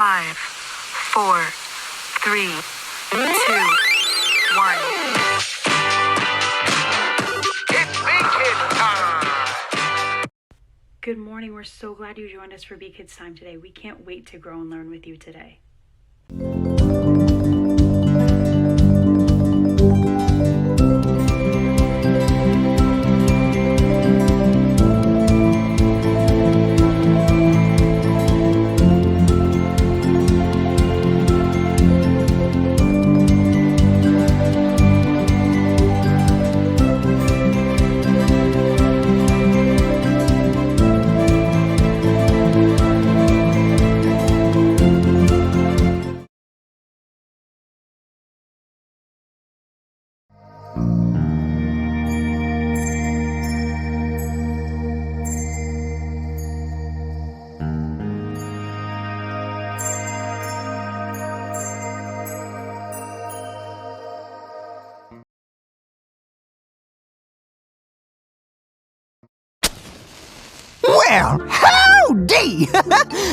5, 4, 3, 2, 1. It's Bkids Time! Good morning. We're so glad you joined us for Bkids Time today. We can't wait to grow and learn with you today. Well, howdy!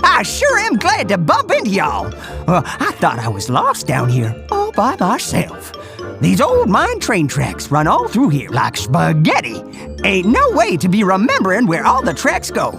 I sure am glad to bump into y'all. I thought I was lost down here all by myself. These old mine train tracks run all through here like spaghetti. Ain't no way to be remembering where all the tracks go.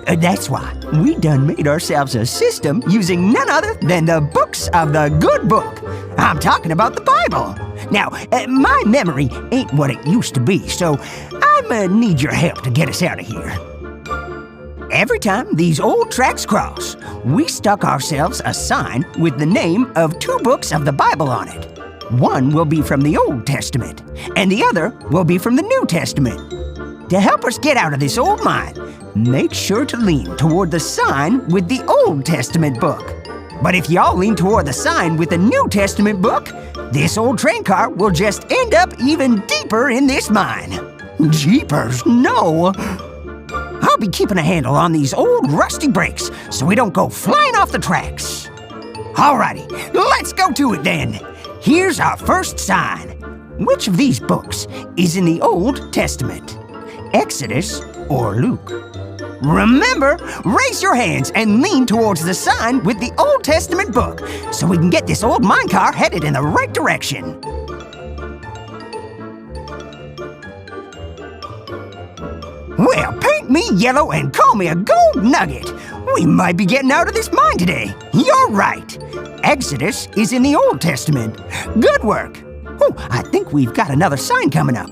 That's why we done made ourselves a system using none other than the books of the good book. I'm talking about the Bible. Now, my memory ain't what it used to be, so I'ma need your help to get us out of here. Every time these old tracks cross, we stuck ourselves a sign with the name of 2 books of the Bible on it. One will be from the Old Testament, and the other will be from the New Testament. To help us get out of this old mine, make sure to lean toward the sign with the Old Testament book. But if y'all lean toward the sign with the New Testament book, this old train car will just end up even deeper in this mine. Jeepers, no! I'll be keeping a handle on these old rusty brakes so we don't go flying off the tracks. Alrighty, let's go to it then. Here's our first sign. Which of these books is in the Old Testament? Exodus or Luke? Remember, raise your hands and lean towards the sign with the Old Testament book so we can get this old mine car headed in the right direction. Well, paint me yellow and call me a gold nugget. We might be getting out of this mine today. You're right. Exodus is in the Old Testament. Good work. Oh, I think we've got another sign coming up.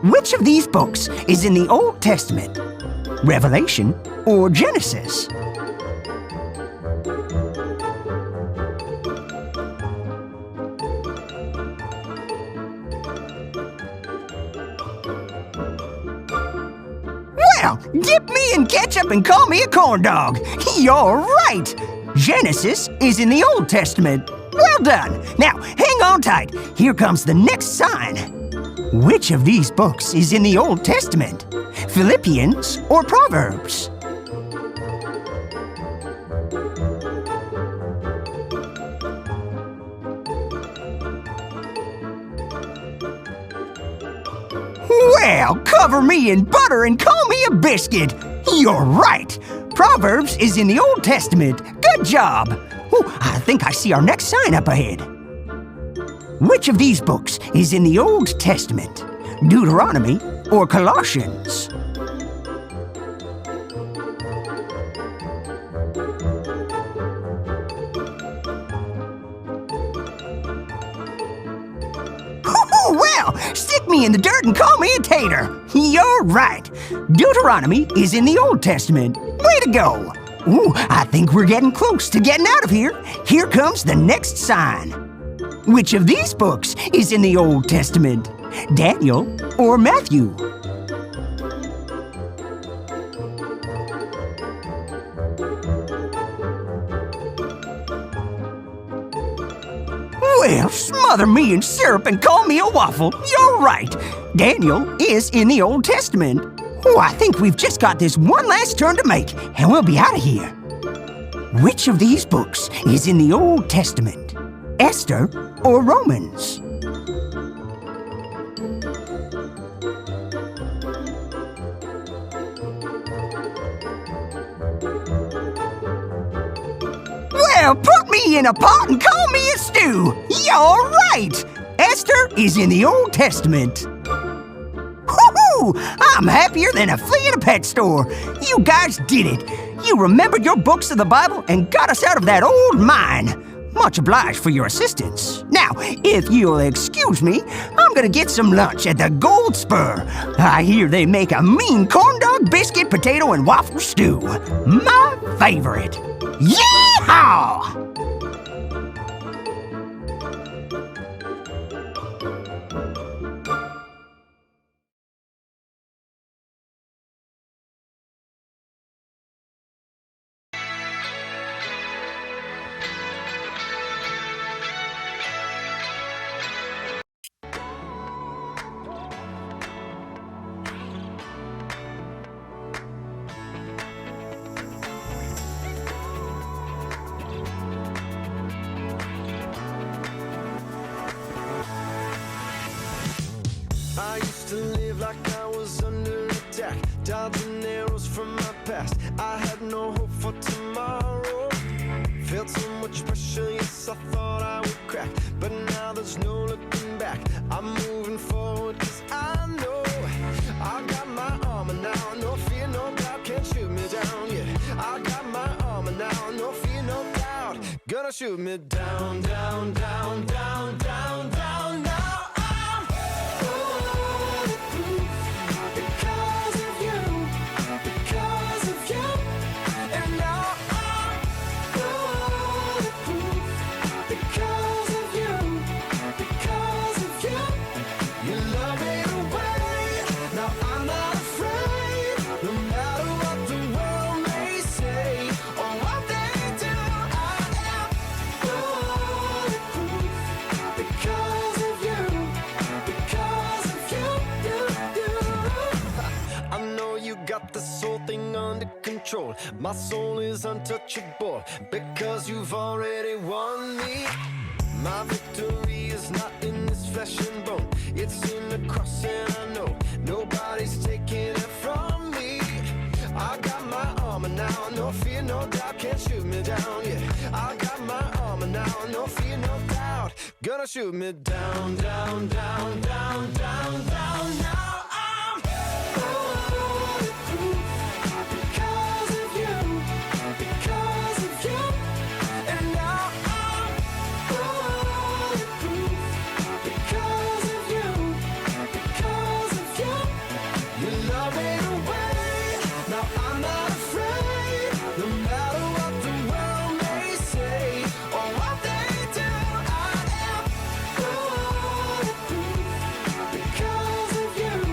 Which of these books is in the Old Testament? Revelation or Genesis? Well, dip me in ketchup and call me a corn dog. You're right. Genesis is in the Old Testament. Well done. Now, hang on tight. Here comes the next sign. Which of these books is in the Old Testament? Philippians or Proverbs? Well, cover me in butter and call me a biscuit. You're right. Proverbs is in the Old Testament. Good job. Oh, I think I see our next sign up ahead. Which of these books is in the Old Testament? Deuteronomy or Colossians? Well, stick me in the dirt and call me a tater. You're right. Deuteronomy is in the Old Testament. Way to go. Ooh, I think we're getting close to getting out of here. Here comes the next sign. Which of these books is in the Old Testament? Daniel or Matthew? Well, smother me in syrup and call me a waffle. You're right. Daniel is in the Old Testament. Oh, I think we've just got this one last turn to make, and we'll be out of here. Which of these books is in the Old Testament? Esther or Romans? Well, put me in a pot and call me a stew. You're right. Esther is in the Old Testament. Woo-hoo! I'm happier than a flea in a pet store. You guys did it. You remembered your books of the Bible and got us out of that old mine. Much obliged for your assistance. Now, if you'll excuse me, I'm gonna get some lunch at the Gold Spur. I hear they make a mean corn dog, biscuit, potato, and waffle stew. My favorite. Yeehaw! I used to live like I was under attack, dodging arrows from my past. I had no hope for tomorrow. Felt so much pressure, yes, I thought I would crack. But now there's no looking back. I'm moving forward, cause I know I got my armor now. No fear, no doubt, can't shoot me down, yeah. I got my armor now, no fear, no doubt. Gonna shoot me down, down, down, down, down, down, now. Got this whole thing under control. My soul is untouchable because you've already won me. My victory is not in this flesh and bone. It's in the cross, and I know nobody's taking it from me. I got my armor now, no fear, no doubt, can't shoot me down, yeah. I got my armor now, no fear, no doubt. Gonna shoot me down, down, down, down, down, down, now. Because of you.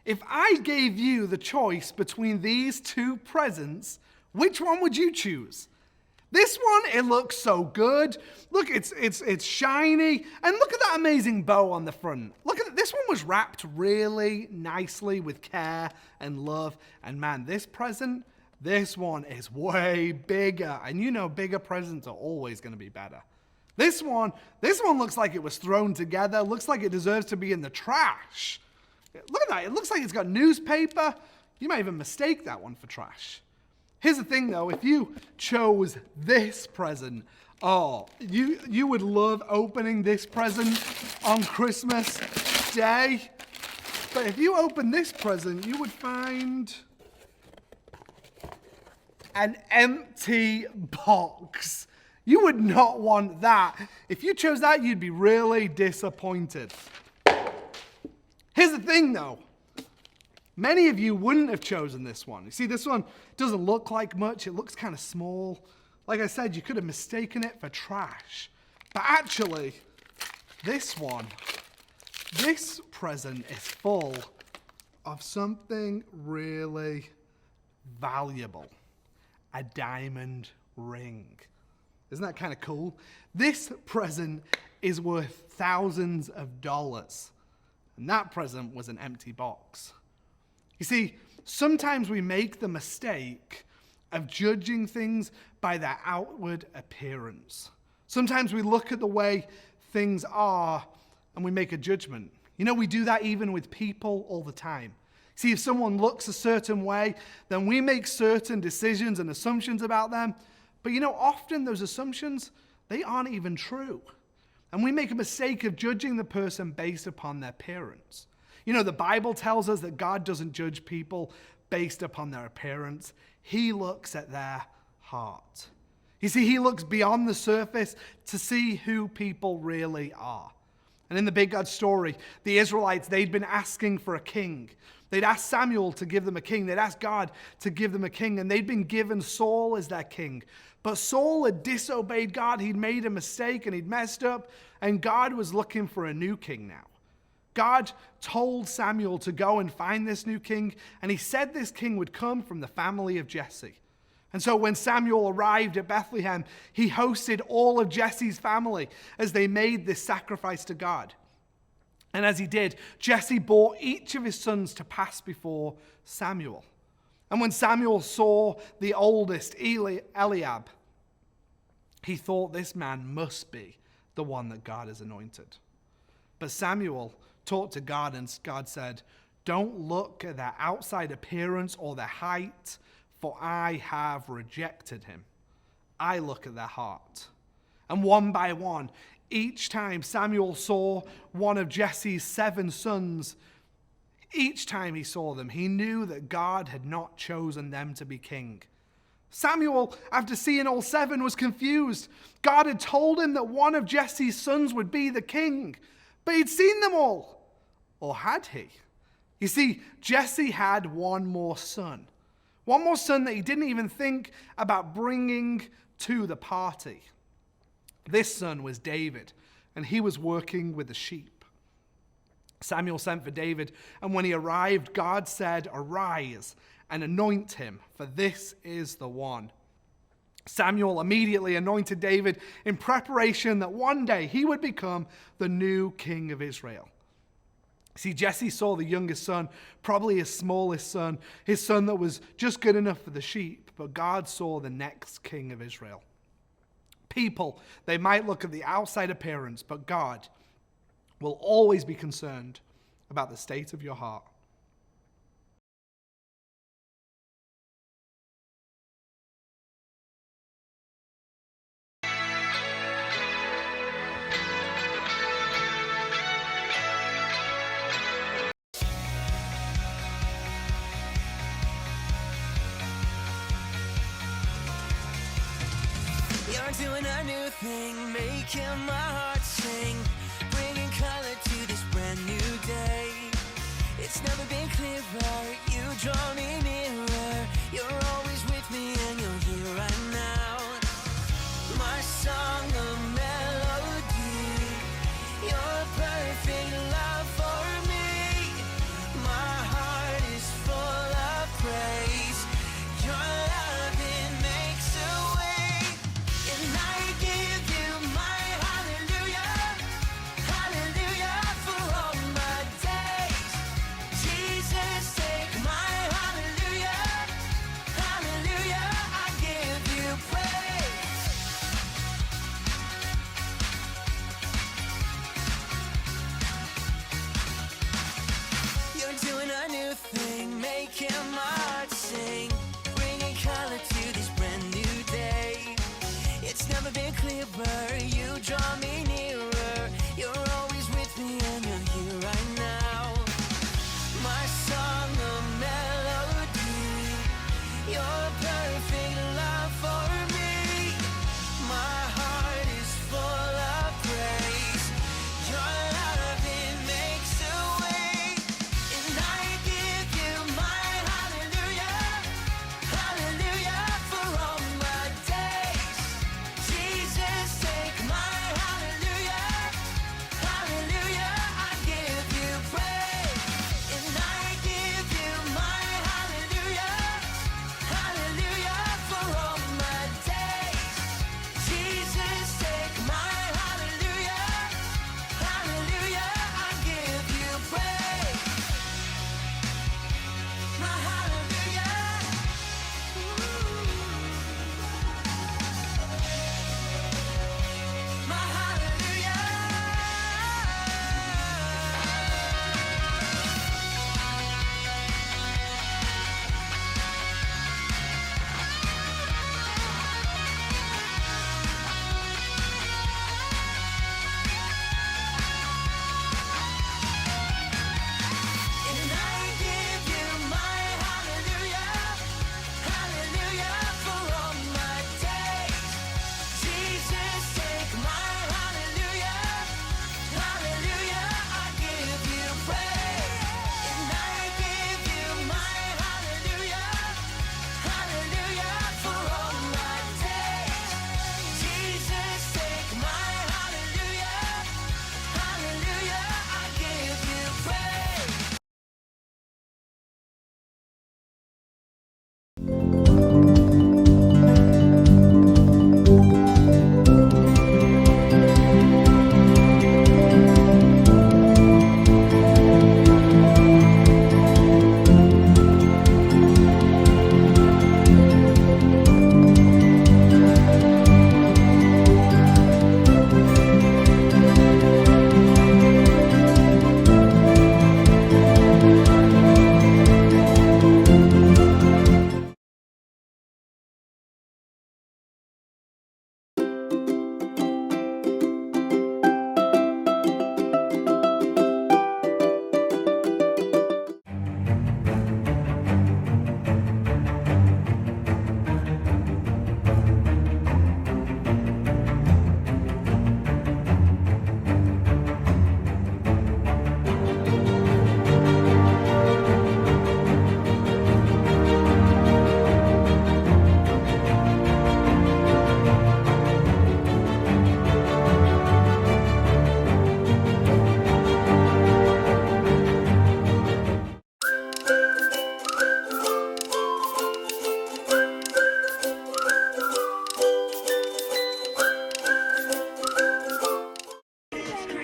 If I gave you the choice between these two presents, which one would you choose? This one, it looks so good. Look, it's shiny. And look at that amazing bow on the front. Look at this one was wrapped really nicely with care and love. And man, this present, this one is way bigger. And you know, bigger presents are always going to be better. This one looks like it was thrown together. Looks like it deserves to be in the trash. Look at that. It looks like it's got newspaper. You might even mistake that one for trash. Here's the thing though, if you chose this present, you would love opening this present on Christmas Day. But if you open this present, you would find an empty box. You would not want that. If you chose that, you'd be really disappointed. Here's the thing though. Many of you wouldn't have chosen this one. You see, this one doesn't look like much. It looks kind of small. Like I said, you could have mistaken it for trash. But actually, this present is full of something really valuable. A diamond ring. Isn't that kind of cool? This present is worth thousands of dollars. And that present was an empty box. You see, sometimes we make the mistake of judging things by their outward appearance. Sometimes we look at the way things are and we make a judgment. You know, we do that even with people all the time. See, if someone looks a certain way, then we make certain decisions and assumptions about them. But you know, often those assumptions, they aren't even true. And we make a mistake of judging the person based upon their appearance. You know, the Bible tells us that God doesn't judge people based upon their appearance. He looks at their heart. You see, he looks beyond the surface to see who people really are. And in the big God story, the Israelites, they'd been asking for a king. They'd asked Samuel to give them a king. They'd asked God to give them a king. And they'd been given Saul as their king. But Saul had disobeyed God. He'd made a mistake and he'd messed up. And God was looking for a new king now. God told Samuel to go and find this new king, and he said this king would come from the family of Jesse. And so when Samuel arrived at Bethlehem, he hosted all of Jesse's family as they made this sacrifice to God. And as he did, Jesse brought each of his sons to pass before Samuel. And when Samuel saw the oldest, Eliab, he thought this man must be the one that God has anointed. But Samuel talked to God, and God said, "Don't look at their outside appearance or their height, for I have rejected him. I look at their heart." And one by one, each time Samuel saw one of Jesse's 7 sons, each time he saw them, he knew that God had not chosen them to be king. Samuel, after seeing all 7, was confused. God had told him that one of Jesse's sons would be the king, but he'd seen them all. Or had he? You see, Jesse had one more son. One more son that he didn't even think about bringing to the party. This son was David, and he was working with the sheep. Samuel sent for David, and when he arrived, God said, "Arise and anoint him, for this is the one." Samuel immediately anointed David in preparation that one day he would become the new king of Israel. See, Jesse saw the youngest son, probably his smallest son, his son that was just good enough for the sheep, but God saw the next king of Israel. People, they might look at the outside appearance, but God will always be concerned about the state of your heart. You're doing a new thing, making my heart sing, bringing color to this brand new day. It's never been clearer, you draw me nearer. You're always with me and you're here right now. My song, a melody, your perfect love for me. My heart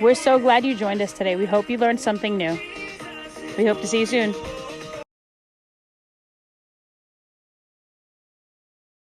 We're so glad you joined us today. We hope you learned something new. We hope to see you soon.